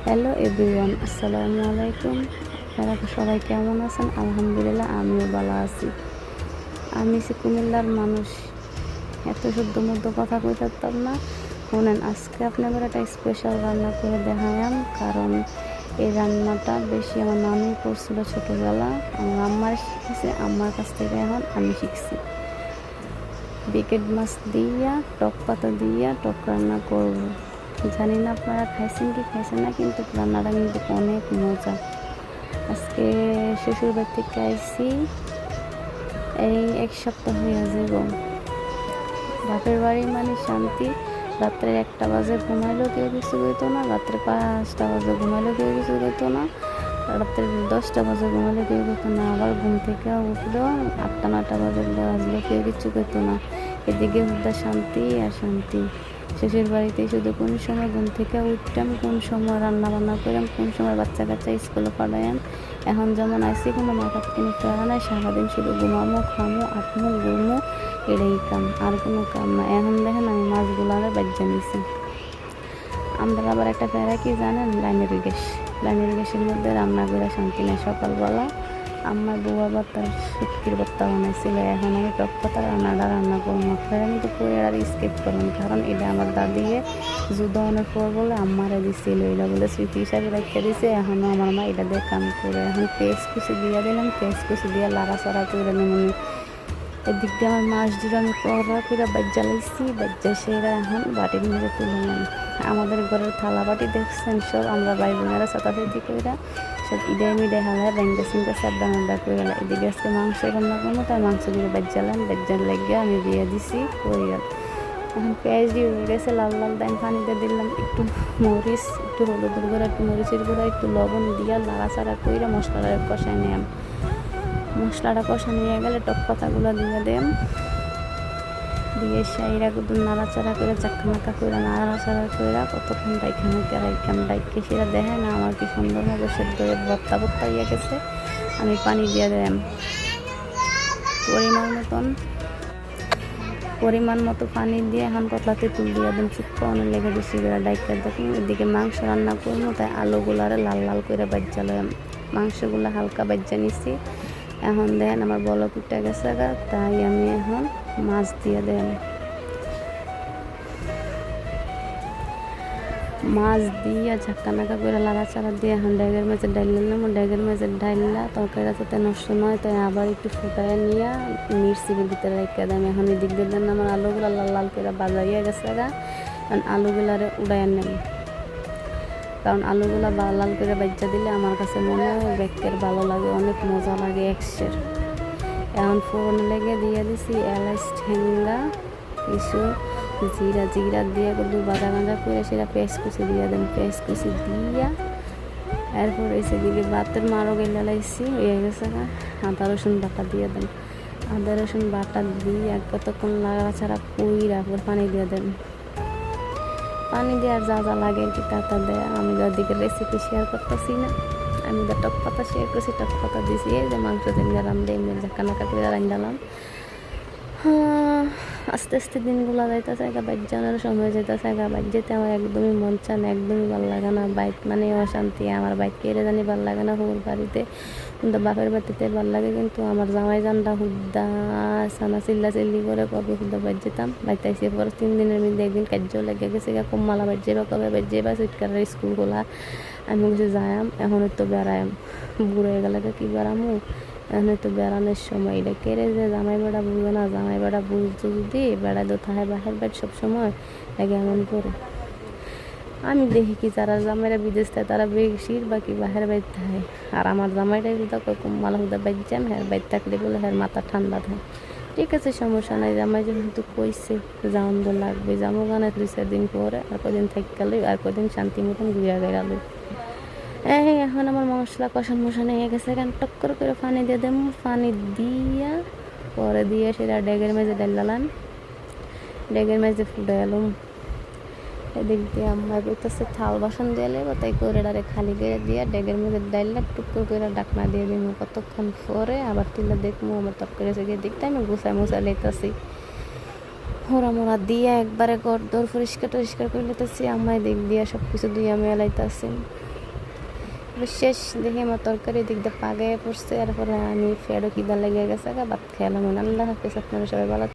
Hello everyone, আসসালামু আলাইকুম। আপনারা সবাই কেমন আছেন? আলহামদুলিল্লাহ, আমিও ভালো আছি। আমি সে কুমিল্লার মানুষ, এত শুদ্ধ মধ্য কথা কইতাম না। শোনেন, আজকে আপনাদের একটা স্পেশাল রান্না করে দেখালাম, কারণ এই রান্নাটা বেশি আমার নানি করছিল ছোটোবেলা। আমার আম্মার শিখেছে, আম্মার কাছ থেকে এখন আমি শিখছি। বিকেট মাছ দিয়া টক পাতা দিয়া টক রান্না করবো। জানি না আপনারা খাইছেন কি খাইছেন না, কিন্তু রান্নাটা কিন্তু অনেক মজা। আজকে শ্বশুর বাড়ি থেকে আইসি, এই এক সপ্তাহ হয়ে যাব। বাপের বাড়ি মানে শান্তি। রাত্রে 1টা বাজে ঘুমাইলেও কেউ কিছু কইতো না, রাত্রে 5টা বাজে ঘুমাইলেও কেউ কিছু কইতো না, রাত্রে 10টা বাজে ঘুমাইলেও কেউ কইতো না। আবার ঘুম থেকে উঠলেও 8টা 9টা বাজলে কেউ কিছু কইতো না। এদিকে হুদা শান্তি আর শান্তি। শ্বশুর বাড়িতে শুধু কোন সময় ঘুম থেকে উঠতাম, কোন সময় রান্না বান্না করলাম, কোন সময় বাচ্চা কাচ্চা স্কুলে পড়াইম। এখন যেমন আইসি কোনো মাথা কোনো ফেরা নাই, সারাদিন শুধু ঘুমামো, খামো, আটমো, ঘুমো, এটাই কাম, আর কোনো কাম না। এখন দেখেন আমি মাছগুলারে বাজ্যা নিছি। আমরা আবার একটা ফেরা কি জানেন, লাইনের গ্যাসের মধ্যে রান্না করে শান্তি নেই। সকালবেলা আমার বউ আবার তার শুটকির ভর্তা বানাইছিল, এখন আমি টক পাতা রান্না করবো। আপনারা কিন্তু পুরো এটা স্কিপ করুন, কারণ এটা আমার দাদিকে যুদ্ধনের পর বলে আম্মারে দিছিল, এটা বলে স্মৃতি হিসাবে রেখে দিছে। এখনও আমার মা এটা দিয়ে কাম করে। এখন পেঁয়াজ কুচি দিয়ে দিলাম, পেঁয়াজ কুচি দিয়ে লাড়াচাড়া করে নেমনি। এদিক দিয়ে আমার মাছ দুটো আমি কড়া করে বাজ্যা লাইছি, বাজ্যা সেরা এখন বাটির মধ্যে তুলে নিলাম। আমাদের ঘরের থালা বাটি দেখছেন সব আমরা ভাই বোনেরা চাতাচাতি কইরা সব ইডে হালায় ব্যাঙ্গা সিঙ্গা সাবডা নাড্ডা করে গেল। এদিকে আজকে মাংস রান্না করবো, তাই মাংস দিয়ে বাজ্যালাম, বাজ্যার লেগে আমি দিয়ে দিছি, হয়ে গেল। এখন পেঁয়াজ দিয়ে হয়ে গেছে, লাল লাল দাম পানিতে দিলাম, একটু মরিচ, একটু হলুদের গুঁড়া, একটু মরিচের গুঁড়া, একটু লবণ দিয়া লাড়াচাড়া করে মশলাটা কষাই নিলাম। মশলাটা কষা নিয়ে গেলে টক পাতাগুলো দিয়ে দেম, দিয়ে সাইরা কুদুর নাড়াচাড়া করে চাক্কা করে নাড়াচাড়া করে কতক্ষণ ডাইকে সেটা দেখে না আমার কি সুন্দরভাবে সেদ্ধ হয়ে ভর্তা ইয়ে গেছে। আমি পানি দিয়ে দিলাম পরিমাণ মতো পানি দিয়ে এখন পাতলাতে তুল দিয়ে দেন, চুপটা অনেক লেগে বেশি করে ডাইকা দেখুন। এদিকে মাংস রান্না করবো, তাই আলুগুলারে লাল লাল করে বাজ্যা লইম। মাংসগুলো হালকা বাজ্যা নিছি। এখন দেখেন আমার বল পিঠা গেছে, তাই আমি এখন মাছ দিয়ে দেন, মাছ দিয়ে ঝাক্কা নাকা করে লাড়াচাড়া দিয়ে এখন ড্যাগের মাঝে ডাইলাম। ড্যাগের মাঝে ডাইলা তরকারিটা যাতে নষ্ট নয়, তাই আবার একটু ফুটায় নিয়ে মির্চির ভিতরে রেখে দেন। এখন এদিক দিয়ে দেন আমার আলুগুলো লাল লাল করে বাজাইয়া গেছে কারণ আলুগুলারে উড়াই নেন, কারণ আলুগুলা লাল লাল করে বাজ্যা দিলে আমার কাছে মনে হয় বেকের ভালো লাগে, অনেক মজা লাগে একশের। এখন ফোড়ন লেগে দিয়ে দিছি এলাচ, ঠেঙ্গা, কিছু জিরা দিয়ে একটু বাঁধা করে সেটা পেস্ট কুচি দিয়ে দেন। পেস্ট কুচি দিয়া এরপর এসে দিকে ভাতের মারও গেলে লাইছি হয়ে গেছে, আদা রসুন বাটা দিয়ে দেন। আদা রসুন বাটা দিয়ে কতক্ষণ লাড়াচাড়া কইরা পানি দিয়ে দেন। পানি দেওয়ার যা যা লাগে আর কি তা দেয়। আমি ওদিকে রেসিপি শেয়ার করতেছি না, আমি তো টক পাতা শেয়ার করছি, টক পাতা দিয়েছি। এই যে মাংস দিয়ে রান্ধে এমনি ঝাঁকা করে রান্ধালাম। আস্তে আস্তে দিনগুলো যাইতেছে, বাইক জানার সময় যাইতেছে। বাইক যেতে আমার একদমই মন চায় না, একদমই ভালো লাগে না। বাইক মানে অশান্তি, আমার বাইক কেড়ে জানি ভালো লাগে না। হুর বাড়িতে কিন্তু বাপের বাড়িতে ভালো লাগে, কিন্তু আমার জামাই জানটা হুদ্দা সানা চিল্লি করে কবে হুদ্দা বাইক যেতাম। বাইতে আইসি পর 3 দিনের মধ্যে একদিন কার্য লেগে গেছে, কম্মালা বাইক যাবা, কবে বাইক যাবা, সুইটকারের স্কুল খোলা। আমি কিছু যাইম, এখন তো বেড়াইম, বুড়ো হয়ে গেলে কি বেড়ামো, এখন তো বেড়ানোর সময়। এটা কেড়ে যে জামাই বেড়া বুঝবে না, জামাই বেড়া বুঝতো যদি বেড়া দো থাহে বাহের বাইট সবসময় আগে এমন করে। আমি দেখি কি যারা জামাইরা বিদেশ থাকে তারা বেশিরভাগই বাহের বাইর থাকে, আর আমার জামাইটাই হুদা মালা হুদা বাইর যাম, হ্যাঁ বাইর থাকলে বলে হ্যাঁ মাথা ঠান্ডা থাকে। ঠিক আছে, সমস্যা নাই, জামাই যেহেতু কইছে যাওন তো লাগবে, যাবো গানে 2-4 দিন পরে, আর কদিন থাকলে আর কদিন শান্তি মতন ঘুরে গেলো। এখন আমার মশলা কষানো হয়ে গেছে, কারণ টক করে পানি দিয়ে দেবো। পানি দিয়া পরে দিয়ে সেটা ডেগের মেঝে ডালাম, ডেগের মেঝে ফুটে এলাম। এদিক দিয়ে আমার বলতেছে থাল বাসন দিয়ে লেবো, তাই করে ডারে খালি করে দিয়ে ডেগের মেঝে ডাইলে টুকরো করে ডাকনা দিয়ে দিব। কতক্ষণ পরে আবার তুলে দেখবো আমার তরকারি সেদিকে দিকটা আমি মুছা লেতেছি, মোড়া দিয়ে একবারে ঘর দর পরিষ্কার করে লেতেছি। আমার দিক দিয়ে সব কিছু দিয়ে আমি এলাইতেছি। শেষ দেখে আমার তরকারি দিক দিয়ে পাগে পড়ছে, এরপরে আমি ফেরও খিদা লেগে গেছে, ভাত খেলাম। আল্লাহ হাফিজ, আপনারা সবাই ভালো